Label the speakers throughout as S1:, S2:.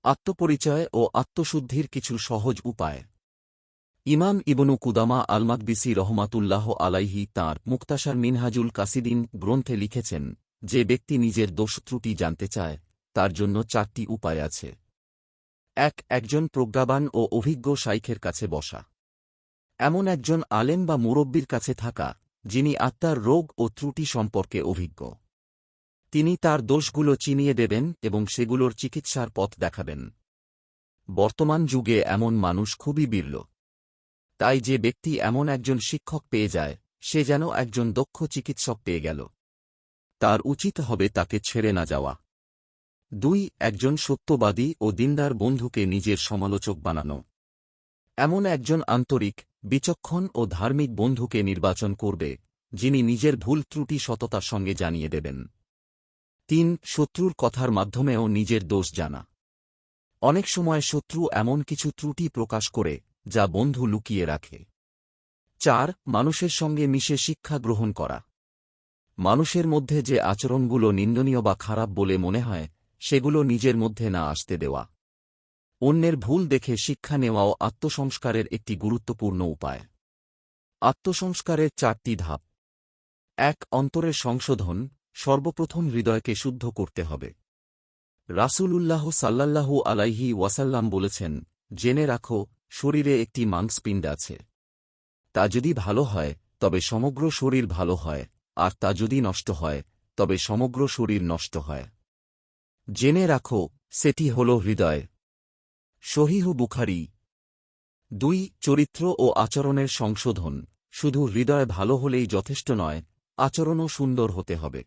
S1: আত্মপরিচয় ও আত্মশুদ্ধির কিছু সহজ উপায়। ইমাম ইবনু কুদামা আল-মাকদিসি রহমাতুল্লাহ আলাইহি তাঁর মুক্তাসার মিনহাজুল কাসিদিন গ্রন্থে লিখেছেন, যে ব্যক্তি নিজের দোষ-ত্রুটি জানতে চায়, তার জন্য 4টি উপায় আছে। 1. একজন প্রজ্ঞাবান ও অভিজ্ঞ শাইখের কাছে বসা। এমন একজন আলেম বা মুরব্বির কাছে থাকা, যিনি আত্মার রোগ ও ত্রুটি সম্পর্কে অভিজ্ঞ। তিনি তার দোষগুলো চিনিয়ে দেবেন এবং সেগুলোর চিকিৎসার পথ দেখাবেন। বর্তমান যুগে এমন মানুষ খুবই বিরল। তাই যে ব্যক্তি এমন একজন শিক্ষক পেয়ে যায়, সে যেন একজন দক্ষ চিকিৎসক পেয়ে গেল। তার উচিত হবে তাকে ছেড়ে না যাওয়া। 2. একজন সত্যবাদী ও দিনদার বন্ধুকে নিজের সমালোচক বানানো। এমন একজন আন্তরিক, বিচক্ষণ ও ধার্মিক বন্ধুকে নির্বাচন করবে, যিনি নিজের ভুল ত্রুটি সততার সঙ্গে জানিয়ে দেবেন। 3. শত্রুর কথার মাধ্যমেও নিজের দোষ জানা। অনেক সময় শত্রু এমন কিছু ত্রুটি প্রকাশ করে, যা বন্ধু লুকিয়ে রাখে। 4. মানুষের সঙ্গে মিশে শিক্ষা গ্রহণ করা। মানুষের মধ্যে যে আচরণগুলো নিন্দনীয় বা খারাপ বলে মনে হয়, সেগুলো নিজের মধ্যে না আসতে দেওয়া। অন্যের ভুল দেখে শিক্ষা নেওয়াও আত্মসংস্কারের একটি গুরুত্বপূর্ণ উপায়। আত্মসংস্কারের 4টি ধাপ। 1. অন্তরের সংশোধন। সর্বপ্রথম হৃদয়কে শুদ্ধ করতে হবে। রাসূলুল্লাহ সাল্লাল্লাহু আলাইহি ওয়াসাল্লাম বলেছেন, জেনে রাখো, শরীরে একটি মাংসপিণ্ড আছে। তা যদি ভালো হয়, তবে সমগ্র শরীর ভালো হয়, আর তা যদি নষ্ট হয়, তবে সমগ্র শরীর নষ্ট হয়। জেনে রাখো, সেটি হল হৃদয়। সহিহ বুখারী। 2. চরিত্র ও আচরণের সংশোধন। শুধু হৃদয় ভালো হলেই যথেষ্ট নয়, আচরণও সুন্দর হতে হবে।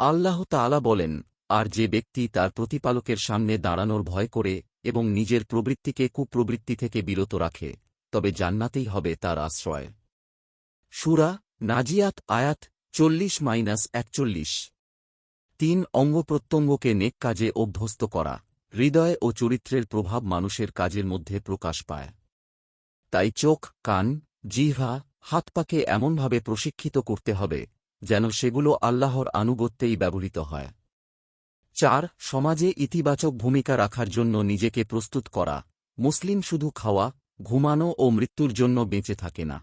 S1: আল্লাহ তাআলা বলেন, আর যে ব্যক্তি তার প্রতিপালকের সামনে দাঁড়ানোর ভয় করে এবং নিজের প্রবৃত্তিকে কুপ্রবৃত্তি থেকে বিরত রাখে, তবে জান্নাতেই হবে তার আশ্রয়। সূরা নাজিয়াত আয়াত 40-41। 3. অঙ্গপ্রত্যঙ্গকে নেক কাজে অভ্যস্ত করা। হৃদয় ও চরিত্রের প্রভাব মানুষের কাজের মধ্যে প্রকাশ পায়। তাই চোখ, কান, জিহ্বা, হাত পাকে এমনভাবে প্রশিক্ষিত করতে হবে, যেন সেগুলো আল্লাহর আনুগত্যেই ব্যবহৃত হয়। 4. সমাজে ইতিবাচক ভূমিকা রাখার জন্য নিজেকে প্রস্তুত করা। মুসলিম শুধু খাওয়া, ঘুমানো ও মৃত্যুর জন্য বেঁচে থাকে না।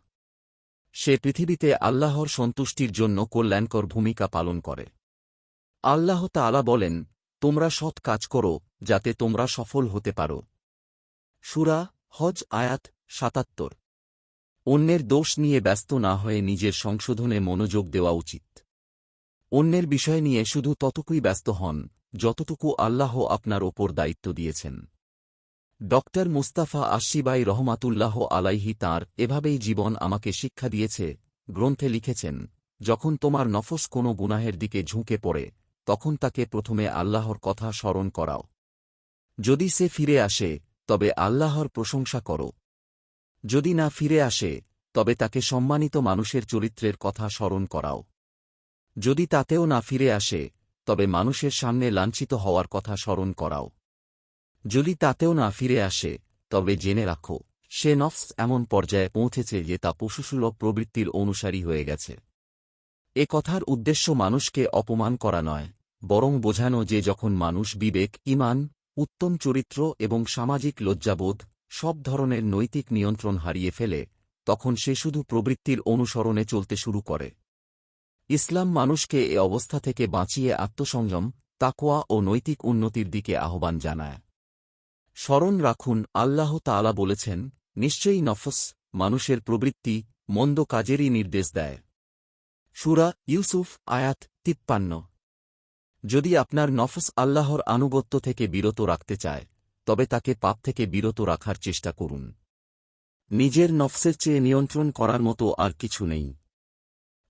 S1: সে পৃথিবীতে আল্লাহর সন্তুষ্টির জন্য কল্যাণকর ভূমিকা পালন করে। আল্লাহ তাআলা বলেন, তোমরা সৎ কাজ করো, যাতে তোমরা সফল হতে পারো। সূরা হজ আয়াত 77। অন্যের দোষ নিয়ে ব্যস্ত না হয়ে নিজের সংশোধনে মনোযোগ দেওয়া উচিত। অন্যের বিষয় নিয়ে শুধু ততটুকুই ব্যস্ত হন, যতটুকু আল্লাহ আপনার ওপর দায়িত্ব দিয়েছেন। ডক্টর মুস্তাফা আশশিবাই রহমাতুল্লাহ আলাইহি তাঁর এভাবেই জীবন আমাকে শিক্ষা দিয়েছে গ্রন্থে লিখেছেন, যখন তোমার নফস কোনো গুনাহের দিকে ঝুঁকে পড়ে, তখন তাকে প্রথমে আল্লাহর কথা স্মরণ করাও। যদি সে ফিরে আসে, তবে আল্লাহর প্রশংসা করো। যদি না ফিরে আসে, তবে তাকে সম্মানিত মানুষের চরিত্রের কথা স্মরণ করাও। যদি তাতেও না ফিরে আসে, তবে মানুষের সামনে লাঞ্ছিত হওয়ার কথা স্মরণ করাও। যদি তাতেও না ফিরে আসে, তবে জেনে রাখো, সে নফস এমন পর্যায়ে পৌঁছেছে যে তা পশুসুলভ প্রবৃত্তির অনুসারী হয়ে গেছে। এ কথার উদ্দেশ্য মানুষকে অপমান করা নয়, বরং বোঝানো যে যখন মানুষ বিবেক, ঈমান, উত্তম চরিত্র এবং সামাজিক লজ্জাবোধ, সব ধরনের নৈতিক নিয়ন্ত্রণ হারিয়ে ফেলে, তখন সে শুধু প্রবৃত্তির অনুসরণে চলতে শুরু করে। ইসলাম মানুষকে এ অবস্থা থেকে বাঁচিয়ে আত্মসংযম, তাকওয়া ও নৈতিক উন্নতির দিকে আহ্বান জানায়। স্মরণ রাখুন, আল্লাহ তাআলা বলেছেন, নিশ্চয়ই নফস, মানুষের প্রবৃত্তি, মন্দ কাজেরই নির্দেশ দেয়। সূরা ইউসুফ আয়াত 53। যদি আপনার নফস আল্লাহর আনুগত্য থেকে বিরত রাখতে চায়, তবে তাকে পাপ থেকে বিরত রাখার চেষ্টা করুন। নিজের নফসের চেয়ে নিয়ন্ত্রণ করার মতো আর কিছু নেই।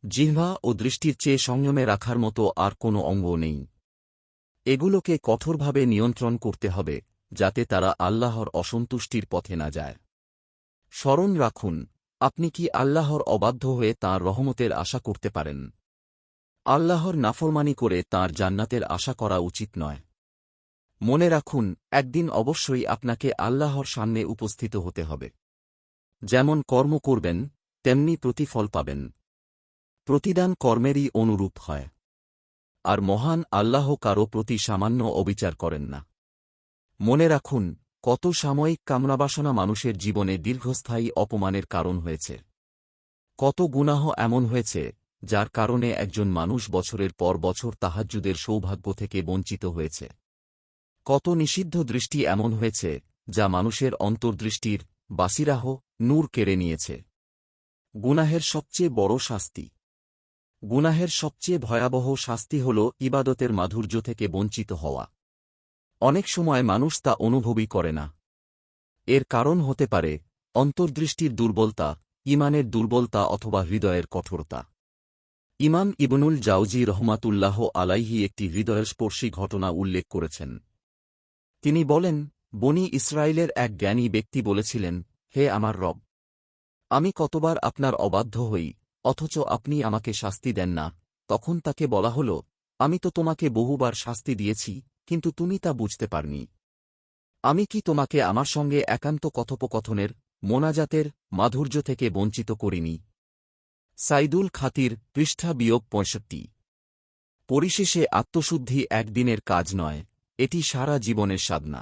S1: জিহ্বা ও দৃষ্টির চেয়ে সংযমে রাখার মতো আর কোনো অঙ্গ নেই। এগুলোকে কঠোরভাবে নিয়ন্ত্রণ করতে হবে, যাতে তারা আল্লাহর অসন্তুষ্টির পথে না যায়। স্মরণ রাখুন, আপনি কি আল্লাহর অবাধ্য হয়ে তাঁর রহমতের আশা করতে পারেন? আল্লাহর নাফরমানি করে তাঁর জান্নাতের আশা করা উচিত নয়। মনে রাখুন, একদিন অবশ্যই আপনাকে আল্লাহর সামনে উপস্থিত হতে হবে। যেমন কর্ম করবেন, তেমনি প্রতিফল পাবেন। প্রতিদান কর্মেরই অনুরূপ হয়। আর মহান আল্লাহ কারও প্রতি সামান্য অবিচার করেন না। মনে রাখুন, কত সাময়িক কামনাবাসনা মানুষের জীবনে দীর্ঘস্থায়ী অপমানের কারণ হয়েছে। কত গুনাহ এমন হয়েছে, যার কারণে একজন মানুষ বছরের পর বছর তাহাজ্জুদের সৌভাগ্য থেকে বঞ্চিত হয়েছে। কত নিষিদ্ধ দৃষ্টি এমন হয়েছে, যা মানুষের অন্তর্দৃষ্টির বাসিরাহ নূর কেড়ে নিয়েছে। গুনাহের সবচেয়ে বড় শাস্তি, গুনাহের সবচেয়ে ভয়াবহ শাস্তি হল ইবাদতের মাধুর্য থেকে বঞ্চিত হওয়া। অনেক সময় মানুষ তা অনুভবই করে না। এর কারণ হতে পারে অন্তর্দৃষ্টির দুর্বলতা, ঈমানের দুর্বলতা অথবা হৃদয়ের কঠোরতা। ইমাম ইবনুল জাওজি রহমাতুল্লাহ আলাইহি একটি হৃদয়স্পর্শী ঘটনা উল্লেখ করেছেন। তিনি বলেন, বনী ইসরায়েলের এক জ্ঞানী ব্যক্তি বলেছিলেন, হে আমার রব, আমি কতবার আপনার অবাধ্য হই, অথচ আপনি আমাকে শাস্তি দেন না। তখন তাকে বলা হল, আমি তো তোমাকে বহুবার শাস্তি দিয়েছি, কিন্তু তুমি তা বুঝতে পারনি। আমি কি তোমাকে আমার সঙ্গে একান্ত কথোপকথনের, মোনাজাতের মাধুর্য থেকে বঞ্চিত করিনি? সাইদুল খাতির, পৃষ্ঠা বিয়োগ ৬৫। পরিশেষে আত্মশুদ্ধি একদিনের কাজ নয়, এটি সারা জীবনের সাধনা।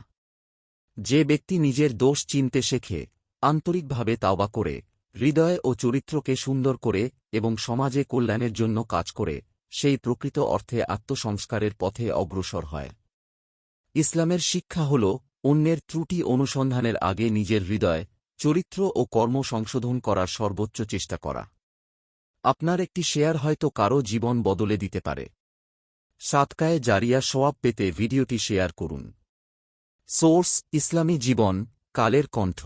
S1: যে ব্যক্তি নিজের দোষ চিনতে শেখে, আন্তরিকভাবে তাওবা করে, হৃদয় ও চরিত্রকে সুন্দর করে এবং সমাজে কল্যাণের জন্য কাজ করে, সেই প্রকৃত অর্থে আত্মসংস্কারের পথে অগ্রসর হয়। ইসলামের শিক্ষা হল অন্যের ত্রুটি অনুসন্ধানের আগে নিজের হৃদয়, চরিত্র ও কর্ম সংশোধন করার সর্বোচ্চ চেষ্টা করা। আপনার একটি শেয়ার হয়তো কারও জীবন বদলে দিতে পারে। সাদকায়ে জারিয়া সওয়াব পেতে ভিডিওটি শেয়ার করুন। সোর্স: ইসলামী জীবন, কালের কণ্ঠ।